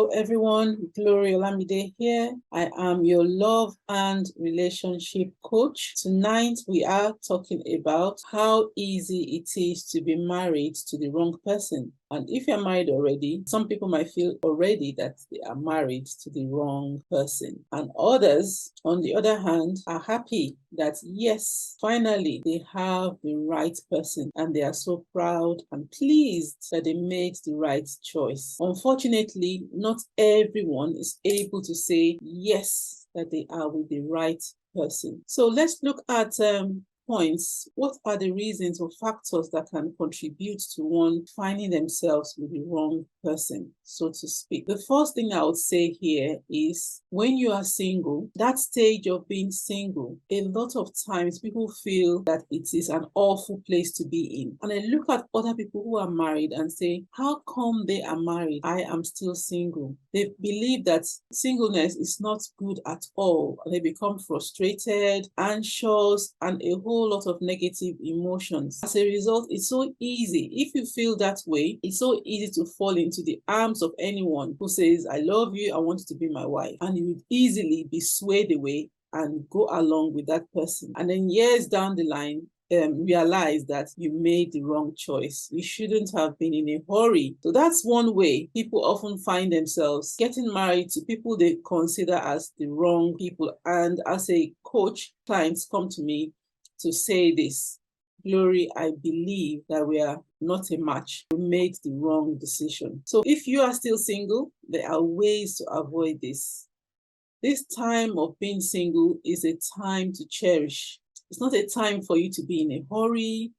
Hello everyone, Glory Olamide here. I am your love and relationship coach. Tonight we are talking about how easy it is to be married to the wrong person. And if you're married already, some people might feel already that they are married to the wrong person. And others, on the other hand, are happy that yes, finally they have the right person and they are so proud and pleased that they made the right choice. Unfortunately, not everyone is able to say yes, that they are with the right person. So let's look at points. What are the reasons or factors that can contribute to one finding themselves with the wrong person, so to speak? The first thing I would say here is when you are single, that stage of being single, a lot of times people feel that it is an awful place to be in. And I look at other people who are married and say, how come they are married? I am still single. They believe that singleness is not good at all. And they become frustrated, anxious, and a whole lot of negative emotions. As a result, it's so easy. If you feel that way, it's so easy to fall into the arms of anyone who says, I love you, I want you to be my wife. And you would easily be swayed away and go along with that person. And then years down the line, realize that you made the wrong choice. You shouldn't have been in a hurry. So that's one way people often find themselves getting married to people they consider as the wrong people. And as a coach, clients come to me to say this, Glory, I believe that we are not a match. We made the wrong decision. So if you are still single, there are ways to avoid this. This time of being single is a time to cherish. It's not a time for you to be in a hurry,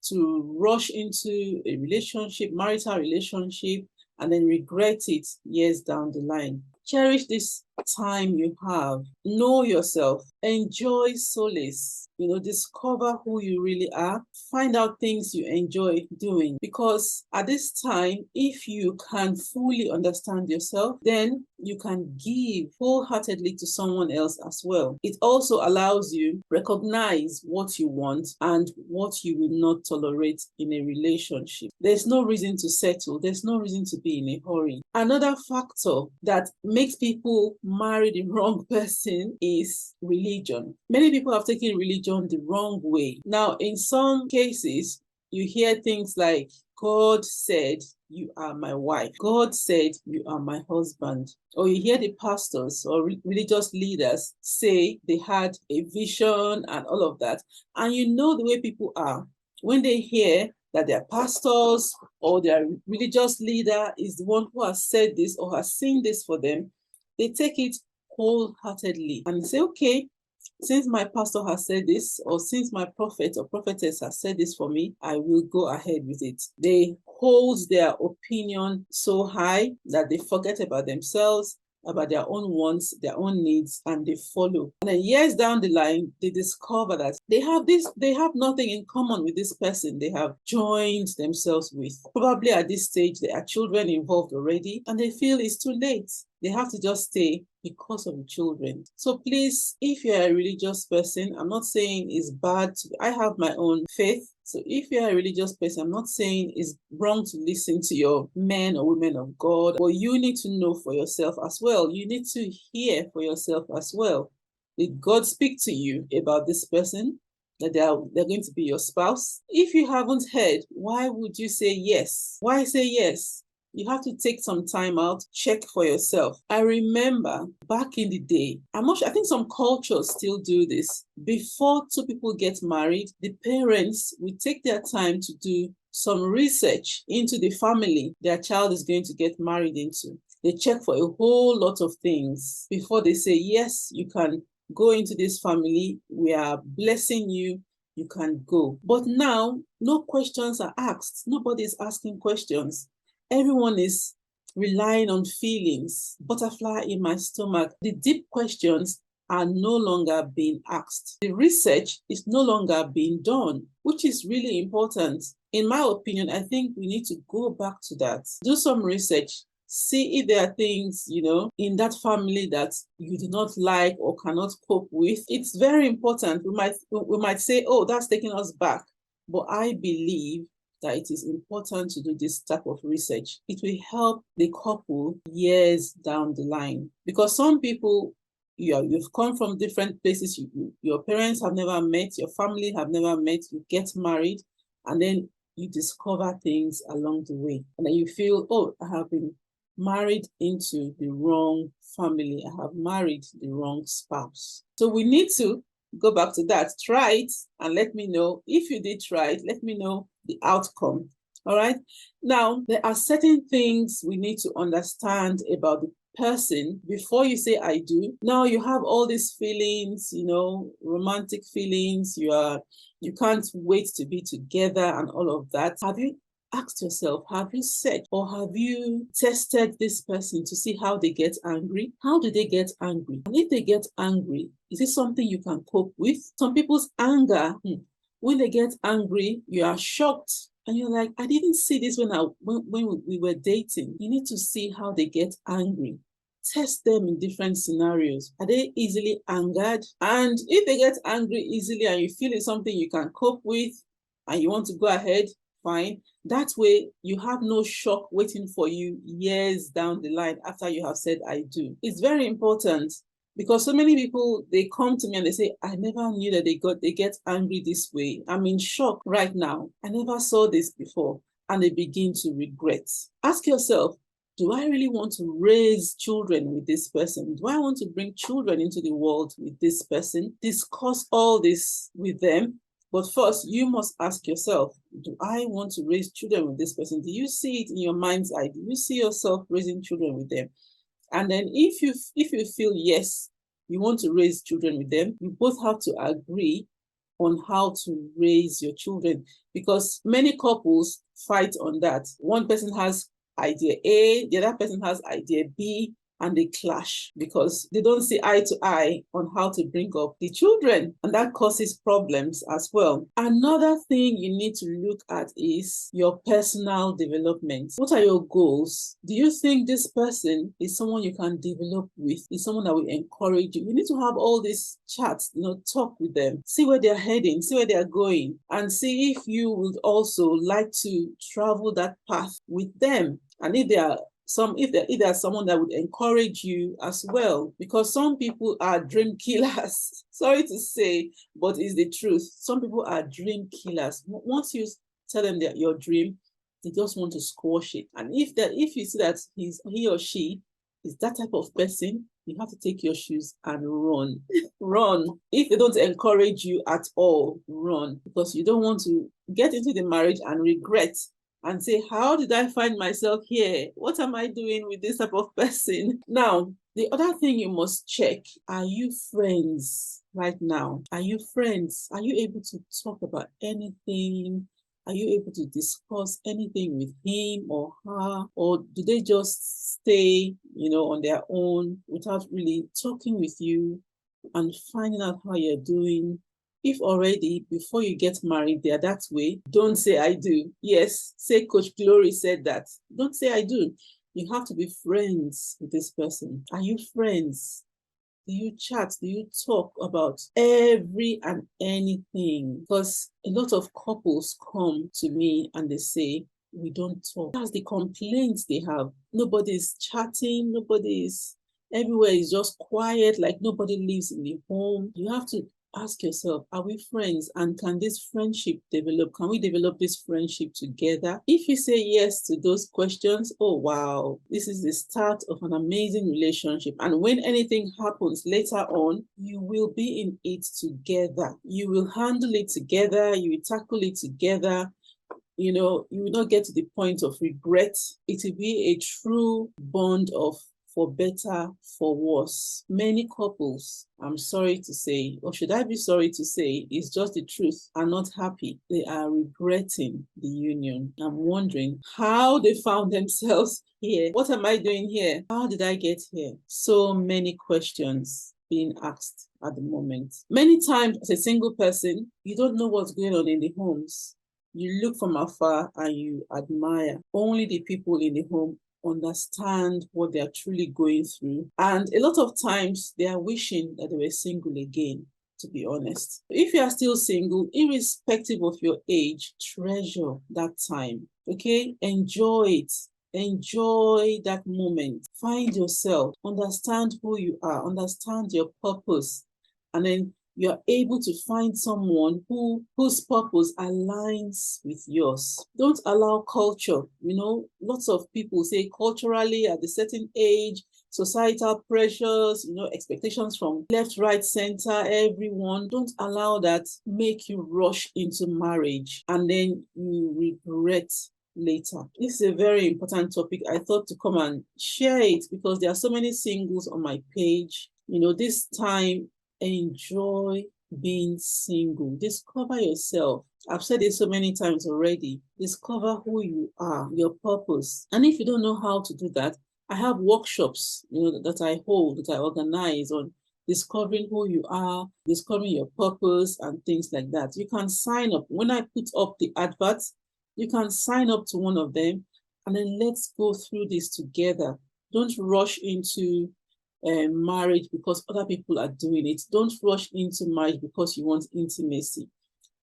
to rush into a relationship, marital relationship, and then regret it years down the line. Cherish this time you have. Know yourself. Enjoy solace. Discover who you really are. Find out things you enjoy doing. Because at this time, if you can fully understand yourself, then you can give wholeheartedly to someone else as well. It also allows you recognize what you want and what you will not tolerate in a relationship. There's no reason to settle. There's no reason to be in a hurry. Another factor that makes people marry the wrong person is religion. Many people have taken religion the wrong way. Now, in some cases, you hear things like, God said, you are my wife. God said, you are my husband. Or you hear the pastors or religious leaders say they had a vision and all of that. And you know the way people are. When they hear that their pastors or their religious leader is the one who has said this or has seen this for them, they take it wholeheartedly and say, okay, since my pastor has said this, or since my prophet or prophetess has said this for me, I will go ahead with it. They hold their opinion so high that they forget about themselves, about their own wants, their own needs, and they follow. And then years down the line, they discover that they have nothing in common with this person they have joined themselves with. Probably at this stage, there are children involved already, and they feel it's too late. They have to just stay because of the children. So please, if you're a religious person, I'm not saying it's bad. I have my own faith. So if you're a religious person, I'm not saying it's wrong to listen to your men or women of God, but you need to know for yourself as well. You need to hear for yourself as well. Did God speak to you about this person, that they're going to be your spouse? If you haven't heard, why would you say yes? Why say yes? You have to take some time out, check for yourself. I remember back in the day, I think some cultures still do this. Before two people get married, the parents will take their time to do some research into the family their child is going to get married into. They check for a whole lot of things before they say, yes, you can go into this family. We are blessing you. You can go. But now, no questions are asked. Nobody is asking questions. Everyone is relying on feelings, butterfly in my stomach. The deep questions are no longer being asked. The research is no longer being done, which is really important. In my opinion, I think we need to go back to that. Do some research. See if there are things, in that family that you do not like or cannot cope with. It's very important. We might say, oh, that's taking us back. But I believe that it is important to do this type of research. It will help the couple years down the line, because some people, you've come from different places, your parents have never met, your family have never met, you get married, and then you discover things along the way. And then you feel, oh, I have been married into the wrong family. I have married the wrong spouse. So we need to go back to that. Try it and let me know. If you did try it, let me know the outcome. All right. Now, there are certain things we need to understand about the person before you say I do. Now you have all these feelings, romantic feelings, you can't wait to be together and all of that. Have you asked yourself, have you said, or have you tested this person to see how they get angry? How do they get angry? And if they get angry, is it something you can cope with? Some people's anger, when they get angry, you are shocked. And you're like, I didn't see this when we were dating. You need to see how they get angry. Test them in different scenarios. Are they easily angered? And if they get angry easily and you feel it's something you can cope with and you want to go ahead, fine. That way, you have no shock waiting for you years down the line after you have said, I do. It's very important, because so many people, they come to me and they say, I never knew that they get angry this way. I'm in shock right now. I never saw this before. And they begin to regret. Ask yourself, do I really want to raise children with this person? Do I want to bring children into the world with this person? Discuss all this with them. But first, you must ask yourself, do I want to raise children with this person? Do you see it in your mind's eye? Do you see yourself raising children with them? And then if you feel yes, you want to raise children with them, you both have to agree on how to raise your children, because many couples fight on that. One person has idea A, the other person has idea B, and they clash because they don't see eye to eye on how to bring up the children, and that causes problems as well. Another thing you need to look at is your personal development. What are your goals? Do you think this person is someone you can develop with? Is someone that will encourage you? You need to have all these chats, talk with them, see where they're heading, see where they're going, and see if you would also like to travel that path with them. And if there's someone that would encourage you as well, because some people are dream killers. Sorry to say, but it's the truth. Some people are dream killers. Once you tell them that your dream, they just want to squash it. And if you see that he or she is that type of person, you have to take your shoes and run. Run. If they don't encourage you at all, run, because you don't want to get into the marriage and regret and say, how did I find myself here? What am I doing with this type of person? Now, the other thing you must check, are you friends right now? Are you friends? Are you able to talk about anything? Are you able to discuss anything with him or her? Or do they just stay, on their own without really talking with you and finding out how you're doing? If already, before you get married, they're that way, don't say I do. Yes, say Coach Glory said that. Don't say I do. You have to be friends with this person. Are you friends? Do you chat? Do you talk about every and anything? Because a lot of couples come to me and they say, we don't talk. That's the complaints they have. Nobody's chatting. Everywhere is just quiet, like nobody lives in the home. You have to ask yourself, are we friends? And can this friendship develop? Can we develop this friendship together? If you say yes to those questions, oh wow, this is the start of an amazing relationship. And when anything happens later on, you will be in it together. You will handle it together. You will tackle it together. You will not get to the point of regret. It will be a true bond of for better, for worse. Many couples, I'm sorry to say, or should I be sorry to say, it's just the truth, are not happy. They are regretting the union. I'm wondering how they found themselves here. What am I doing here? How did I get here? So many questions being asked at the moment. Many times as a single person, you don't know what's going on in the homes. You look from afar and you admire. Only the people in the home understand what they are truly going through. And a lot of times they are wishing that they were single again. to be honest. If you are still single, irrespective of your age, treasure that time, okay? Enjoy it. Enjoy that moment. Find yourself, understand who you are, understand your purpose, and then you're able to find someone whose purpose aligns with yours. Don't allow culture. Lots of people say culturally at a certain age, societal pressures, expectations from left, right, center, everyone. Don't allow that make you rush into marriage and then you regret later. This is a very important topic. I thought to come and share it because there are so many singles on my page. This time, enjoy being single. Discover yourself. I've said it so many times already. Discover who you are, your purpose. And if you don't know how to do that, I have workshops, that I hold, that I organize on discovering who you are, discovering your purpose and things like that. You can sign up. When I put up the adverts, you can sign up to one of them and then let's go through this together. Don't rush into marriage because other people are doing it. Don't rush into marriage because you want intimacy.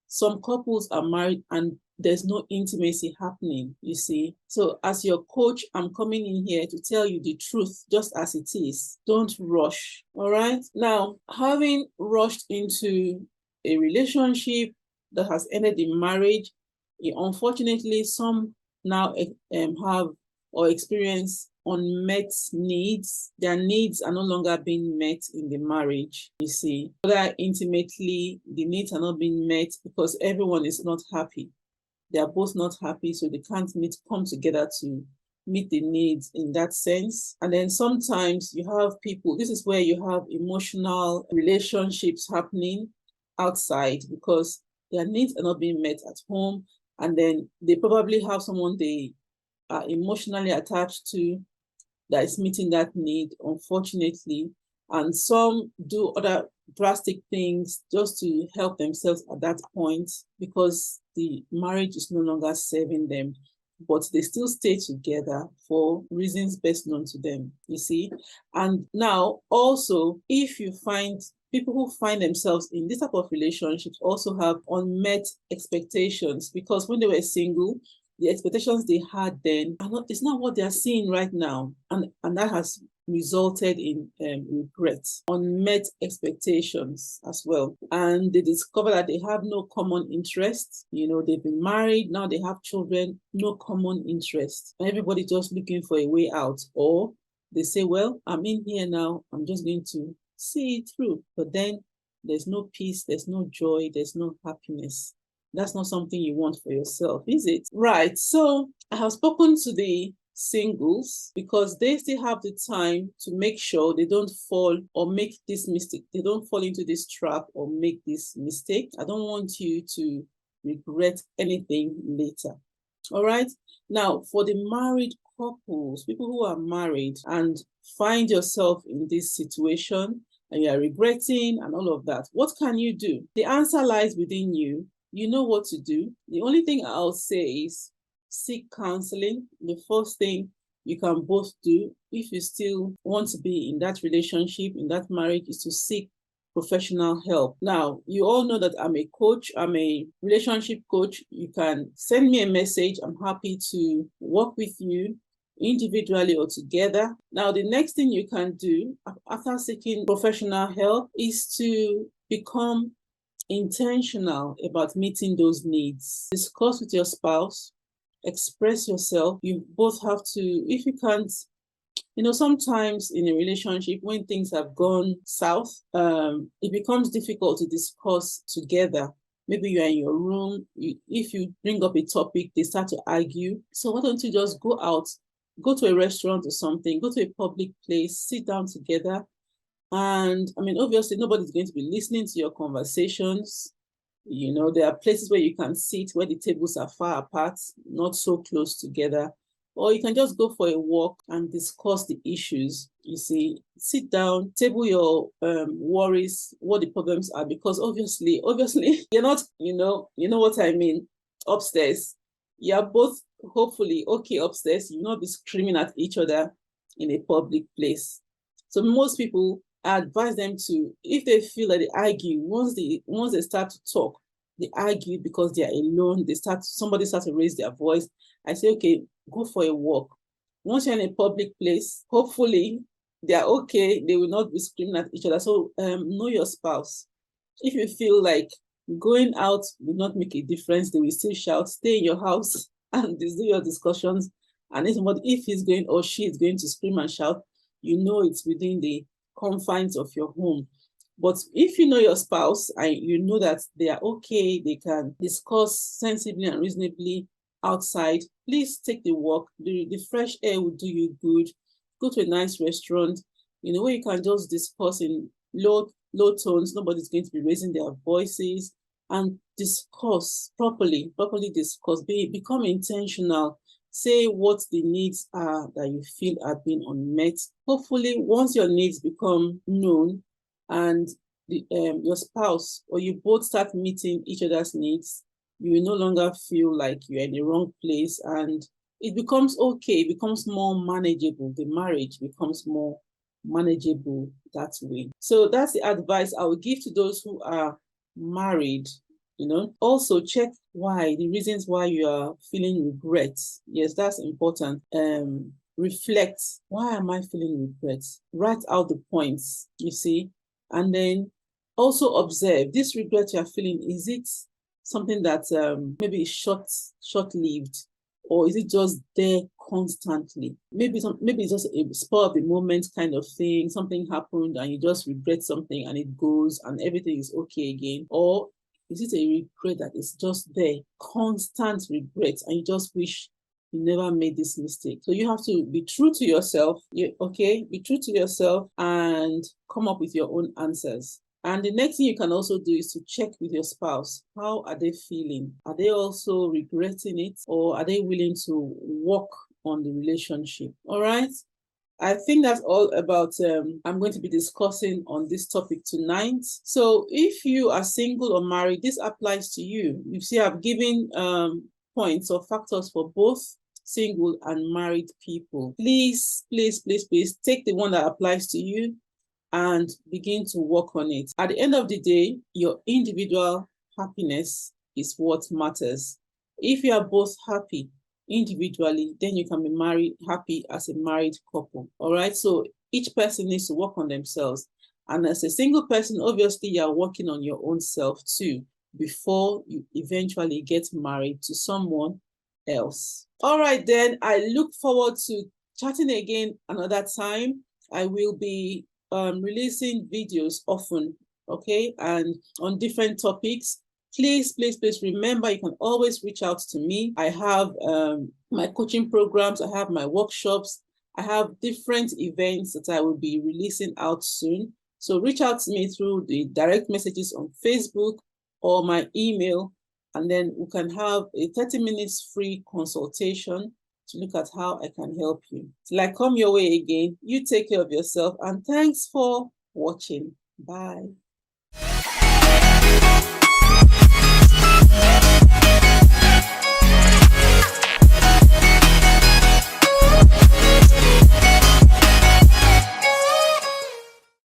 Some couples are married and there's no intimacy happening, you see. So as your coach, I'm coming in here to tell you the truth just as it is. Don't rush, all right? Now, having rushed into a relationship that has ended in marriage, unfortunately, some now have or experience unmet needs. Their needs are no longer being met in the marriage, you see. Whether intimately, the needs are not being met because everyone is not happy. They are both not happy, so they can't come together to meet the needs in that sense. And then sometimes you have people, this is where you have emotional relationships happening outside because their needs are not being met at home. And then they probably have someone they are emotionally attached to that is meeting that need, unfortunately. And some do other drastic things just to help themselves at that point because the marriage is no longer serving them, but they still stay together for reasons best known to them, you see. And now also, if you find people who find themselves in this type of relationships also have unmet expectations because when they were single, the expectations they had then it's not what they are seeing right now. And that has resulted in regret, unmet expectations as well. And they discover that they have no common interest. They've been married, now they have children, no common interest. Everybody just looking for a way out. Or they say, well, I'm in here now, I'm just going to see it through. But then there's no peace, there's no joy, there's no happiness. That's not something you want for yourself, is it? Right. So I have spoken to the singles because they still have the time to make sure they don't fall or make this mistake. They don't fall into this trap or make this mistake. I don't want you to regret anything later. All right. Now, for the married couples, people who are married and find yourself in this situation and you are regretting and all of that, what can you do? The answer lies within you. You know what to do. The only thing I'll say is seek counseling. The first thing you can both do if you still want to be in that relationship, in that marriage, is to seek professional help. Now, you all know that I'm a coach. I'm a relationship coach. You can send me a message. I'm happy to work with you individually or together. Now, the next thing you can do after seeking professional help is to become intentional about meeting those needs. Discuss with your spouse, express yourself. You both have to, if you can't, sometimes in a relationship, when things have gone south, it becomes difficult to discuss together. Maybe you're in your room, if you bring up a topic, they start to argue. So why don't you just go out, go to a restaurant or something, go to a public place, sit down together. And obviously, nobody's going to be listening to your conversations. There are places where you can sit where the tables are far apart, not so close together. Or you can just go for a walk and discuss the issues. You see, sit down, table your worries, what the problems are, because obviously, you're not, you know what I mean, upstairs. You're both hopefully okay upstairs. You'll not be screaming at each other in a public place. So most people I advise them to, if they feel that they argue, once they start to talk, they argue because they are alone, somebody starts to raise their voice, I say, okay, go for a walk. Once you're in a public place, hopefully they are okay, they will not be screaming at each other. So know your spouse. If you feel like going out will not make a difference, they will still shout, stay in your house and do your discussions. And if he's going or she is going to scream and shout, you know it's within the confines of your home. But if you know your spouse and you know that they are okay, they can discuss sensibly and reasonably outside, please take the walk. The fresh air will do you good. Go to a nice restaurant, where you can just discuss in low tones. Nobody's going to be raising their voices, and discuss properly discuss. Become intentional. Say what the needs are that you feel have been unmet. Hopefully, once your needs become known and your spouse or you both start meeting each other's needs, you will no longer feel like you're in the wrong place, and it becomes okay, it becomes more manageable. The marriage becomes more manageable that way. So that's the advice I would give to those who are married. Also check the reasons why you are feeling regret. Yes, that's important. Reflect, why am I feeling regret? Write out the points, you see, and then also observe this regret you are feeling. Is it something that maybe is short-lived, or is it just there constantly? Maybe it's just a spur of the moment kind of thing. Something happened and you just regret something and it goes and everything is okay again. Or is it a regret that is just there, constant regret, and you just wish you never made this mistake? So you have to be true to yourself. Be true to yourself and come up with your own answers. And the next thing you can also do is to check with your spouse. How are they feeling? Are they also regretting it, or are they willing to work on the relationship? All right. I think that's all about I'm going to be discussing on this topic tonight. So if you are single or married, this applies to you. You see, I've given points or factors for both single and married people. Please take the one that applies to you and begin to work on it. At the end of the day, your individual happiness is what matters. If you are both happy individually, then you can be happy as a married couple. All right. So each person needs to work on themselves. And as a single person, obviously, you are working on your own self too before you eventually get married to someone else. All right, then I look forward to chatting again another time. I will be releasing videos often, okay, and on different topics. Please remember, you can always reach out to me. I have my coaching programs, I have my workshops, I have different events that I will be releasing out soon. So reach out to me through the direct messages on Facebook or my email, and then we can have a 30 minutes free consultation to look at how I can help you. Till I come your way again, you take care of yourself, and thanks for watching. Bye.